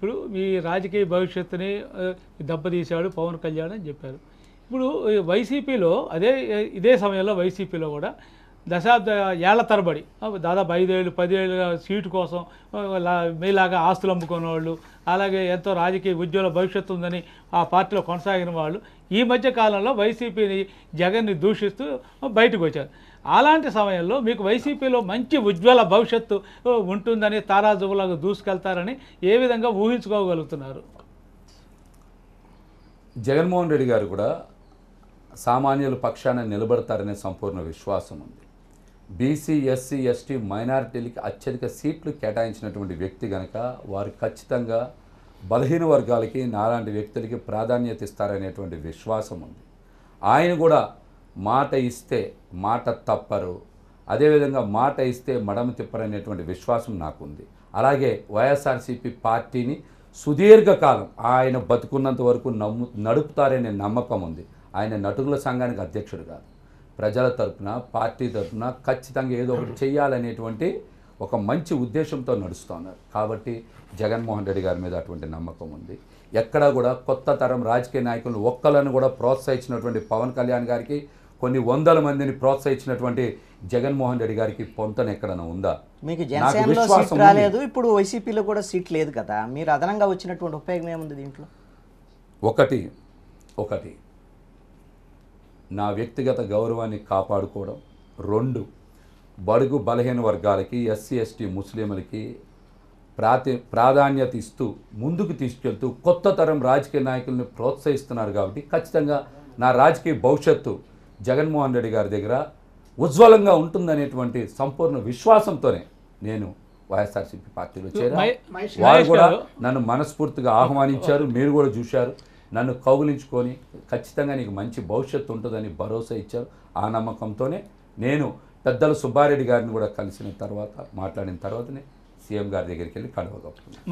ఇప్పుడు మీ రాజకీయ భవిష్యత్తుని దెబ్బతీశాడు పవన్ కళ్యాణ్ అని చెప్పారు. ఇప్పుడు వైసీపీలో ఇదే సమయంలో వైసీపీలో కూడా ఏళ్ల తరబడి దాదాపు 5 ఏళ్ళు 10 ఏళ్ళుగా సీటు కోసం మీలాగా ఆస్తులు అమ్ముకున్న వాళ్ళు, అలాగే ఎంతో రాజకీయ ఉద్యోగ భవిష్యత్తు ఉందని ఆ పార్టీలో కొనసాగిన వాళ్ళు ఈ మధ్య కాలంలో వైసీపీని జగన్ని దూషిస్తూ బయటకు వచ్చారు. అలాంటి సమయంలో మీకు వైసీపీలో మంచి ఉజ్వల భవిష్యత్తు ఉంటుందని తారాజువులాగా దూసుకెళ్తారని ఏ విధంగా ఊహించుకోగలుగుతున్నారు? జగన్మోహన్ రెడ్డి గారు కూడా సామాన్యుల పక్షాన నిలబడతారనే సంపూర్ణ విశ్వాసం ఉంది. బీసీ, ఎస్సీ, ఎస్టీ, మైనారిటీలకి అత్యధిక సీట్లు కేటాయించినటువంటి వ్యక్తి కనుక వారు ఖచ్చితంగా బలహీన వర్గాలకి నాలాంటి వ్యక్తులకి ప్రాధాన్యత ఇస్తారనేటువంటి విశ్వాసం ఉంది. ఆయన కూడా మాట ఇస్తే మాట తప్పరు, అదేవిధంగా మాట ఇస్తే మడమ తిప్పరనేటువంటి విశ్వాసం నాకుంది. అలాగే వైఎస్ఆర్సీపీ పార్టీని సుదీర్ఘకాలం ఆయన బతుకున్నంత వరకు నడుపుతారనే నమ్మకం ఉంది. ఆయన నటుల సంఘానికి అధ్యక్షుడు కాదు, ప్రజల తరపున పార్టీ తరపున ఖచ్చితంగా ఏదో ఒకటి చేయాలనేటువంటి ఒక మంచి ఉద్దేశంతో నడుస్తున్నారు. కాబట్టి జగన్మోహన్ రెడ్డి గారి మీద అటువంటి నమ్మకం ఉంది. ఎక్కడా కూడా కొత్త తరం రాజకీయ నాయకులను ఒక్కలను కూడా ప్రోత్సహించినటువంటి పవన్ కళ్యాణ్ గారికి, కొన్ని వందల మందిని ప్రోత్సహించినటువంటి జగన్మోహన్ రెడ్డి గారికి పొంతన ఎక్కడైనా ఉందా? మీకు జనసేనలో సీట్ రాలేదు, ఇప్పుడు వైసీపీలో కూడా సీట్ లేదు కదా, మీరు అదనంగా వచ్చినటువంటి ఉపయోగం ఏముంది దీంట్లో? ఒకటి నా వ్యక్తిగత గౌరవాన్ని కాపాడుకోవడం, 2 బడుగు బలహీన వర్గాలకి, ఎస్సీ, ఎస్టీ, ముస్లింలకి ప్రాధాన్యత ఇస్తూ ముందుకు తీసుకెళ్తూ కొత్త తరం రాజకీయ నాయకుల్ని ప్రోత్సహిస్తున్నారు. కాబట్టి ఖచ్చితంగా నా రాజకీయ భవిష్యత్తు జగన్మోహన్ రెడ్డి గారి దగ్గర ఉజ్వలంగా ఉంటుందనేటువంటి సంపూర్ణ విశ్వాసంతోనే నేను వైఎస్ఆర్సీపీ పార్టీలో చేరా. వారు కూడా నన్ను మనస్ఫూర్తిగా ఆహ్వానించారు, మీరు కూడా చూశారు. నన్ను కౌగులించుకొని ఖచ్చితంగా నీకు మంచి భవిష్యత్తు ఉంటుందని భరోసా ఇచ్చారు. ఆ నమ్మకంతోనే నేను పెద్దల సుబ్బారెడ్డి గారిని కూడా కలిసిన తర్వాత మాట్లాడిన తర్వాతనే సీఎం గారి దగ్గరికి వెళ్ళి కడవగలుగుతున్నాను.